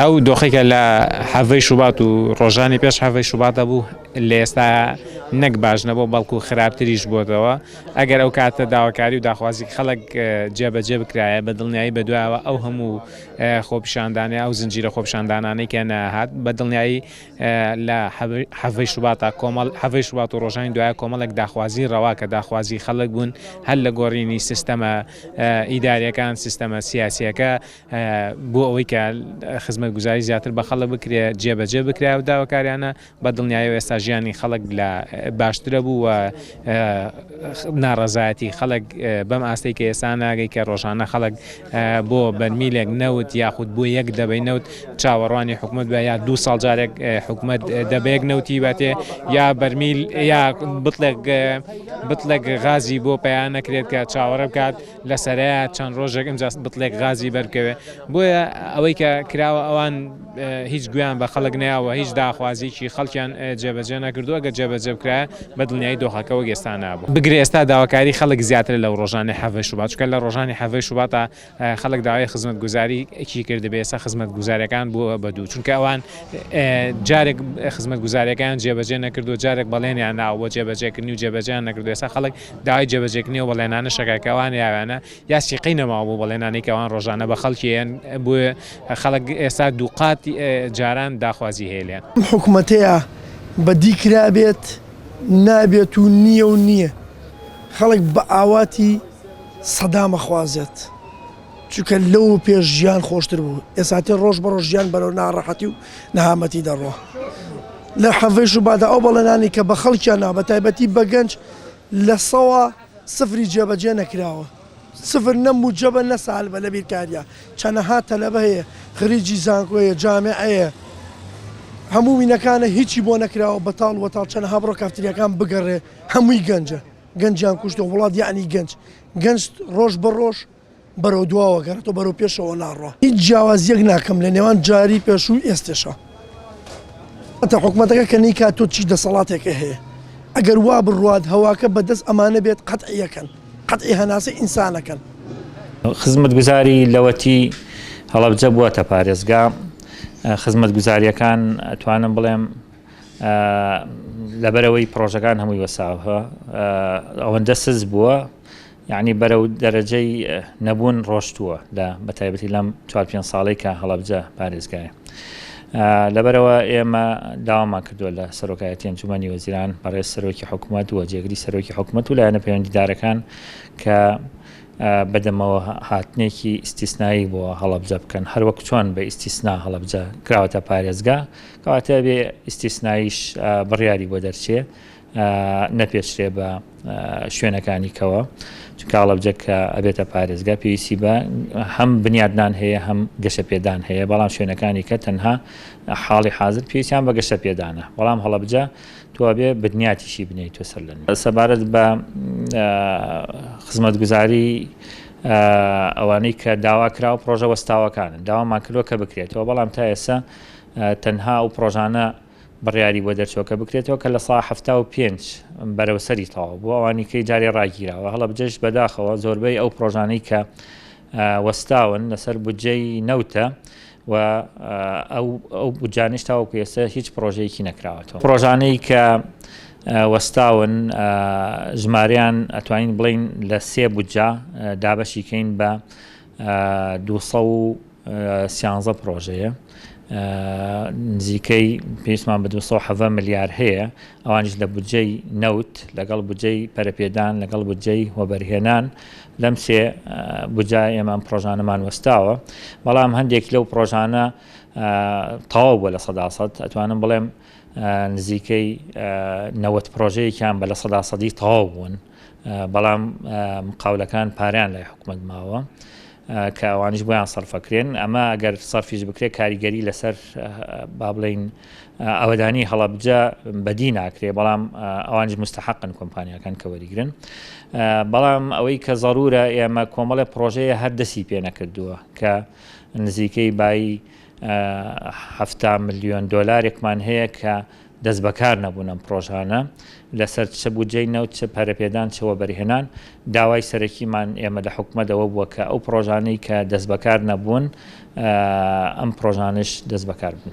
ئەو دۆخێکە لە حەڤەی شوبات و ڕۆژانی پێش حەڤەی شوباتە بوو لە ئێستا نەک باش نەبوو بەڵکو خراپتریش بۆتەوە ئەگەر ئەو کاتە داواکاری و داخوازی خەڵک جێبەجێ بکرایە بە دڵنیایی بەدوایەوە ئەو هەموو خۆپیشاندانە ئەو زنجیرە خۆپیشاندانانەی کە نەهات بە دڵنیایی لە حەڤەی شوباتە کۆمەڵ حەڤەی شوبات و ڕۆژانی دوایە کۆمەڵێک داخوازی ڕەوا کە داخوازی خەڵک بوون هەر لە گۆڕینی سیستەمە ئیداریەکان سیستەمە سیاسیەکە بۆ ئەوەی کە خزمەتگوزاری زیاتر بە خەڵک بکرێ جێبەجێ بکرا و داواکاریانە بە دڵنیایی ئێستا ژیانی خەڵک لە باشترە بوو و ناڕەزایەتی خەڵک بەم ئاستەی کە ئێستا ناگەی کە ڕۆژانە خەڵک بۆ بەرمیلێک نەوت یاخود بۆ یەک دەبەی نەوت چاوەڕوانی حکوومەت بە یا 2 ساڵ جارێک حکوومەت دەبەیەک نەوتی باتێ یا بەرمیل یا بتڵێک غازی بۆ پەیان نەکرێت کە چاوەڕە بکات لەسەرەیە چەند ڕۆژێک ئەمجا بتڵێک غازی بەرکەوێ بۆیە ئەوەی کە کراوە ئەوان هیچ گویان بە خەڵک نەیەوە هیچ داخوازیی خەڵکیان جێبەجێ نەکردووە گە جێبەجێ بکرایە بە دڵنیایی دۆخەکەەوە ئێستا نابوو بگرێ ئێستا داواکاری خەڵک زیاتر لەو ڕۆژانی حەڤەی شوبات چکە لە ڕۆژانی حەڤەی شوباتە خەڵک داوای خزمەتگوزاریی کرد بێ ئێستا خزمەتگوزاریەکان بووە بەدوو چونکە ئەوان جارێک خزمەتگوزاریەکان جێبەجێ نەکردو جارێک بەڵێنیان ناوە بۆ جێبەجێکردنی و جێبەجێیان نەکردو ئێستا خەڵک داوای جێبەجێکردنی و بەڵێنانە شەکەکەوان یاوانە یا سیقەی نەماوە بوو بەڵێنانی کەوان ڕۆژانە بە خەڵکیان بووە خەڵک ئێستا دووقات جاران داخوازی هێلیان حکوومەتەیە بەدی کرابێت نابێت و نییە خەڵک بە ئاواتی سەدامە خوازێت چونکە لەو پێش ژیان خۆشتر بوو ئێساتی ڕۆژ بە ڕۆژ ژیان بەرەو ناڕەحەتی و نەهامەتی دەڕۆ لە حەڤەی شوباتە ئەو بەڵێنانی کە بە خەڵکیان نا بە تایبەتی بە گەنج لە سەوا سفری جێبەجێ نەکراوە سفر نەموو جەبە نەسال بە لە بیرکاریە چەنەها تەلەبە هەیە خریجی زانکۆیە جامعەیە هەموو وینەکانە هیچی بۆ نەکراوە بەتاڵ وەتاڵ چەنەها بڕۆ کافتریەکان بگەڕێ هەمووی گەنجە گەنجیان کوشتە وڵات یعنی گەنج ڕۆژ بە ڕۆژ بەرەو دواوە گەڕێتەوە بەرەو پێشەوە ناڕۆ هیچ جیاوازیەک ناکەم لە نێوان جاری پێشوو ئێستێشە ئەتە حکوومەتەکە کە نیکات تۆ چی دەسەڵاتێکە هەیە ئەگەر وا بڕوات هەواکە بەدەست ئەمانە بێت قەتعیەکەن قەتعی هەناسە ئینسانەکەن خزمەتگوزاری لەوەتی هەڵەبجە بووەتە پارێزگا خزمەتگوزاریەکان ئەتوانم بڵێم لەبەرەوەی پرۆژەکان هەمووی وەساوە ئەوەندە سز بووە یعنی بەرەو دەرەجەی نەبوون ڕۆشتووە لە بەتایبەتی لەم 4-5 ساڵەی کە هەڵەبجە پارێزگایە لەبەرەوە ئێمە داوامان کردووە لە سەرۆکایەتی ئەنجومەنی وەزیران بەڕێز سەرۆکی حکوومەت و جێگری سەرۆکی حکوومەت و لایەنە پەیوەندیدارەکان کە بەدەمەوە هاتنێکی ئیستیسنایی بۆ هەڵەبجە بکەن هەروەک چۆن بە ئیستیسنا هەڵەبجە کراوەتە پارێزگا کەواتە بێ ئیستیسناییش بڕیاری بۆ دەرچێ نەپێچرێ بە شوێنەکانی کەوە چونکە هەڵەبجە کە ئەبێتە پارێزگا پێویستی بە هەم بنیادنان هەیە هەم گەشەپێدان هەیە بەڵام شوێنەکانی کە تەنها حاڵی حاضر پێویستیان بە گەشەپێدانە بەڵام هەڵەبجە تۆ بێ بنیاتیشی بنیت تۆ سەر لەن سەبارەت بە خزمەتگوزاری ئەوانەی کە داوا کراوە پرۆژە وەستاوەکانن داوامان کردووە کە بکرێتەوە بەڵام تا ئێستا تەنها ئەو پرۆژانە بڕیاری بۆ دەرچۆکە بکرێتەوە کە لە سا 75 بەرەوسەری تەواو بۆ ئەوانی کەی جارێ ڕاگیراوە هەڵەبجەش بەداخەوە زۆربەی ئەو پرۆژانەی کە وەستاون لەسەر بودجەی نەوتە و ئەو بودجانیش تاوەکو ئێستا هیچ پرۆژەیەکی نەکراوەتەوە پرۆژانەی کە وەستاون ژماریان ئەتوانین بڵین لە 3 بودجا دابەشیکەین بە 213 پرۆژەیە نزیکەی پێویستمان بە 270 ملیار هەیە ئەوانیش لە بودجەی نەوت لەگەڵ بودجەی پەرەپێدان لەگەڵ بودجەی وەبەرهێنان لەم 3 بودجای ئێمە پرۆژانەمان وەستاوە بەڵام هەندێک لەو پرۆژانە تەواو بووە لە 100% ئەتوانم بڵێم نزیکەی 90 پرۆژەیەکیان بە لە 100% تەواو بوون بەڵام مقاولەکان پاریان لای حکوومەت ماوە کە ئەوانیش بۆیان سەرفەکرێن ئەمە ئەگەر سەرفیش بکرێت کاریگەری لەسەر با بڵین ئەوەدانی هەڵەبجە بەدی ناکرێ بەڵام ئەوانش مستحقن کۆمپانیاکان کە وەریگرن بەڵام ئەوەی کە ضرورە ئێمە کۆمەڵە پرۆژەیە هەر دەستی پێ نەکردووە کە نزیکەی بای 7 ملیۆن دۆلارێکمان هەیە کە دەست بەکار نەبوون ئەم پرۆژانە لەسەر چ بودجەی نەوت چ پەرەپێدان چەوە بەریهێنان داوای سەرەکیمان ئێمە لە حکومەتەوە بووە کە ئەو پرۆژانەی کە دەست بەکار نەبوون ئەم پرۆژانش دەست بەکار بن.